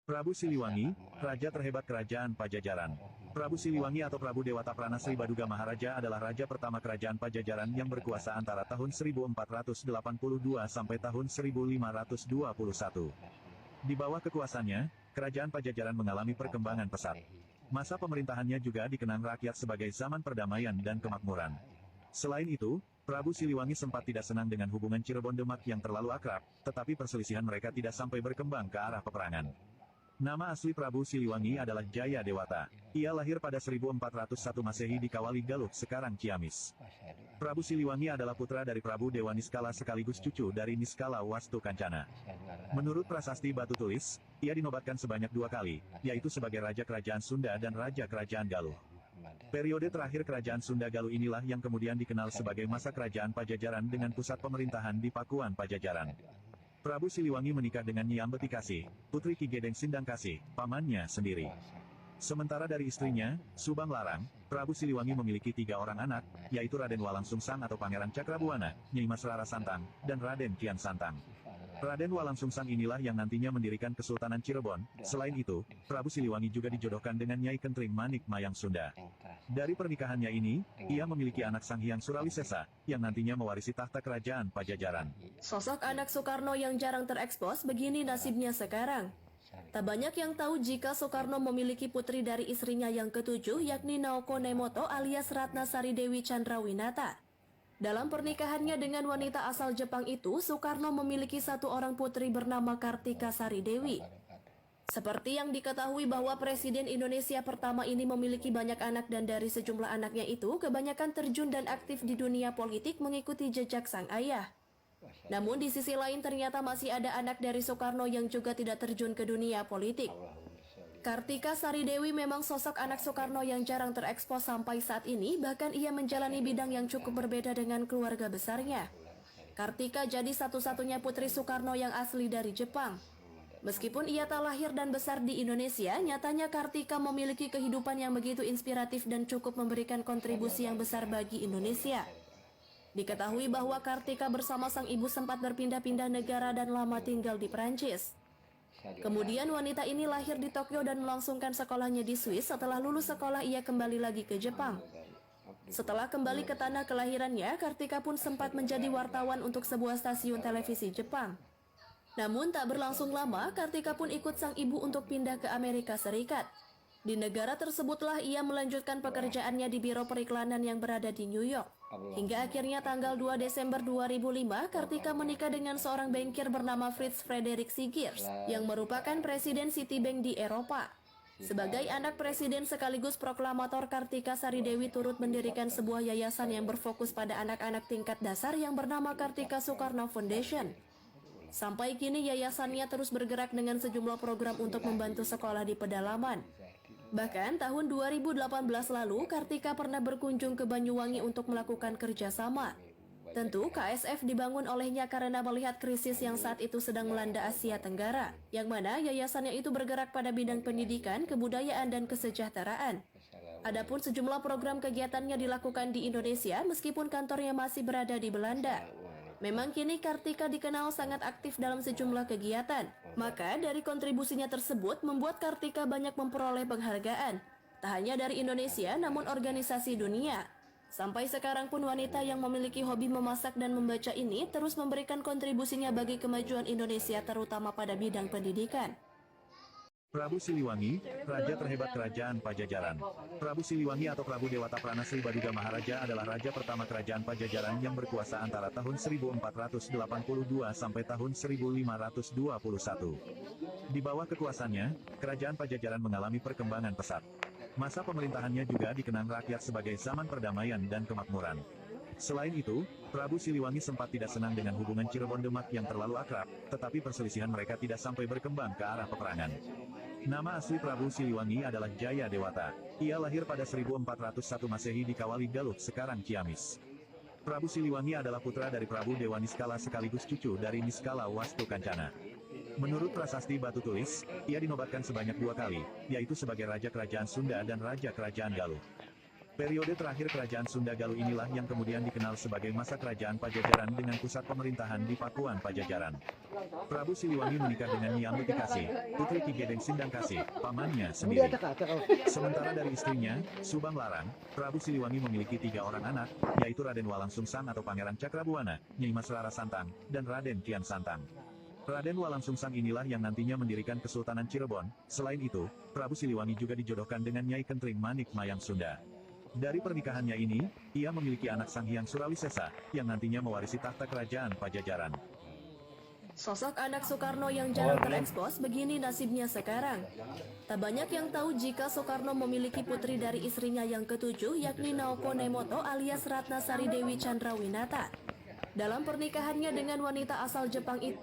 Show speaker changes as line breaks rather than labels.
Prabu Siliwangi, Raja terhebat Kerajaan Pajajaran. Prabu Siliwangi atau Prabu Dewata Pranasri Baduga Maharaja adalah raja pertama Kerajaan Pajajaran yang berkuasa antara tahun 1482 sampai tahun 1521. Di bawah kekuasaannya, Kerajaan Pajajaran mengalami perkembangan pesat. Masa pemerintahannya juga dikenang rakyat sebagai zaman perdamaian dan kemakmuran. Selain itu, Prabu Siliwangi sempat tidak senang dengan hubungan Cirebon Demak yang terlalu akrab, tetapi perselisihan mereka tidak sampai berkembang ke arah peperangan. Nama asli Prabu Siliwangi adalah Jaya Dewata. Ia lahir pada 1401 Masehi di Kawali Galuh, sekarang Ciamis. Prabu Siliwangi adalah putra dari Prabu Dewa Niskala sekaligus cucu dari Niskala Wastu Kancana. Menurut prasasti batu tulis, ia dinobatkan sebanyak 2 kali, yaitu sebagai Raja Kerajaan Sunda dan Raja Kerajaan Galuh. Periode terakhir Kerajaan Sunda Galuh inilah yang kemudian dikenal sebagai masa Kerajaan Pajajaran dengan pusat pemerintahan di Pakuan Pajajaran. Prabu Siliwangi menikah dengan Nyi Ambetikasih, putri Ki Gedeng Sindangkasih, pamannya sendiri. Sementara dari istrinya, Subang Larang, Prabu Siliwangi memiliki 3 orang anak, yaitu Raden Walang Sungsang atau Pangeran Cakrabuana, Nyai Mas Rara Santang, dan Raden Kian Santang. Raden Walang Sungsang inilah yang nantinya mendirikan Kesultanan Cirebon. Selain itu, Prabu Siliwangi juga dijodohkan dengan Nyai Kentring Manik Mayang Sunda. Dari pernikahannya ini, ia memiliki anak Sanghyang Surawisesa, yang nantinya mewarisi tahta kerajaan Pajajaran.
Sosok anak Soekarno yang jarang terekspos, begini nasibnya sekarang. Tak banyak yang tahu jika Soekarno memiliki putri dari istrinya yang ke-7, yakni Naoko Nemoto alias Ratnasari Dewi Chandrawinata. Dalam pernikahannya dengan wanita asal Jepang itu, Soekarno memiliki 1 orang putri bernama Kartika Sari Dewi. Seperti yang diketahui bahwa Presiden Indonesia pertama ini memiliki banyak anak dan dari sejumlah anaknya itu, kebanyakan terjun dan aktif di dunia politik mengikuti jejak sang ayah. Namun di sisi lain ternyata masih ada anak dari Soekarno yang juga tidak terjun ke dunia politik. Kartika Sari Dewi memang sosok anak Soekarno yang jarang terekspos sampai saat ini, bahkan ia menjalani bidang yang cukup berbeda dengan keluarga besarnya. Kartika jadi satu-satunya putri Soekarno yang asli dari Jepang. Meskipun ia tak lahir dan besar di Indonesia, nyatanya Kartika memiliki kehidupan yang begitu inspiratif dan cukup memberikan kontribusi yang besar bagi Indonesia. Diketahui bahwa Kartika bersama sang ibu sempat berpindah-pindah negara dan lama tinggal di Perancis. Kemudian wanita ini lahir di Tokyo dan melangsungkan sekolahnya di Swiss. Setelah lulus sekolah ia kembali lagi ke Jepang. Setelah kembali ke tanah kelahirannya, Kartika pun sempat menjadi wartawan untuk sebuah stasiun televisi Jepang. Namun tak berlangsung lama, Kartika pun ikut sang ibu untuk pindah ke Amerika Serikat. Di negara tersebutlah ia melanjutkan pekerjaannya di Biro Periklanan yang berada di New York. Hingga akhirnya tanggal 2 Desember 2005, Kartika menikah dengan seorang bankir bernama Fritz Frederick Seegers, yang merupakan Presiden Citibank di Eropa. Sebagai anak presiden sekaligus proklamator, Kartika Sari Dewi turut mendirikan sebuah yayasan yang berfokus pada anak-anak tingkat dasar yang bernama Kartika Soekarno Foundation. Sampai kini yayasannya terus bergerak dengan sejumlah program untuk membantu sekolah di pedalaman. Bahkan tahun 2018 lalu, Kartika pernah berkunjung ke Banyuwangi untuk melakukan kerjasama. Tentu KSF dibangun olehnya karena melihat krisis yang saat itu sedang melanda Asia Tenggara, yang mana yayasannya itu bergerak pada bidang pendidikan, kebudayaan, dan kesejahteraan. Adapun sejumlah program kegiatannya dilakukan di Indonesia meskipun kantornya masih berada di Belanda. Memang kini Kartika dikenal sangat aktif dalam sejumlah kegiatan. Maka dari kontribusinya tersebut membuat Kartika banyak memperoleh penghargaan. Tak hanya dari Indonesia namun organisasi dunia. Sampai sekarang pun wanita yang memiliki hobi memasak dan membaca ini terus memberikan kontribusinya bagi kemajuan Indonesia terutama pada bidang pendidikan.
Prabu Siliwangi, Raja terhebat Kerajaan Pajajaran. Prabu Siliwangi atau Prabu Dewata Pranasri Baduga Maharaja adalah raja pertama Kerajaan Pajajaran yang berkuasa antara tahun 1482 sampai tahun 1521. Di bawah kekuasaannya, Kerajaan Pajajaran mengalami perkembangan pesat. Masa pemerintahannya juga dikenang rakyat sebagai zaman perdamaian dan kemakmuran. Selain itu, Prabu Siliwangi sempat tidak senang dengan hubungan Cirebon Demak yang terlalu akrab, tetapi perselisihan mereka tidak sampai berkembang ke arah peperangan. Nama asli Prabu Siliwangi adalah Jaya Dewata. Ia lahir pada 1401 Masehi di Kawali Galuh, sekarang Ciamis. Prabu Siliwangi adalah putra dari Prabu Dewa Niskala sekaligus cucu dari Niskala Wastu Kancana. Menurut prasasti batu tulis, ia dinobatkan sebanyak 2 kali, yaitu sebagai Raja Kerajaan Sunda dan Raja Kerajaan Galuh. Periode terakhir kerajaan Sunda Galuh inilah yang kemudian dikenal sebagai masa kerajaan Pajajaran dengan pusat pemerintahan di Pakuan Pajajaran. Prabu Siliwangi menikah dengan Nyai Ambetikasi, putri Ki Gedeng Sindangkasi, pamannya sendiri. Sementara dari istrinya, Subang Larang, Prabu Siliwangi memiliki 3 orang anak, yaitu Raden Walang Sungsang atau Pangeran Cakrabuana, Nyai Mas Rara Santang, dan Raden Kian Santang. Raden Walang Sungsang inilah yang nantinya mendirikan Kesultanan Cirebon. Selain itu, Prabu Siliwangi juga dijodohkan dengan Nyai Kentring Manik Mayang Sunda. Dari pernikahannya ini, ia memiliki anak Sanghyang Surawisesa, yang nantinya mewarisi tahta kerajaan Pajajaran.
Sosok anak Soekarno yang jarang terekspos begini nasibnya sekarang. Tak banyak yang tahu jika Soekarno memiliki putri dari istrinya yang ketujuh yakni Naoko Nemoto alias Ratnasari Dewi Chandrawinata. Dalam pernikahannya dengan wanita asal Jepang itu,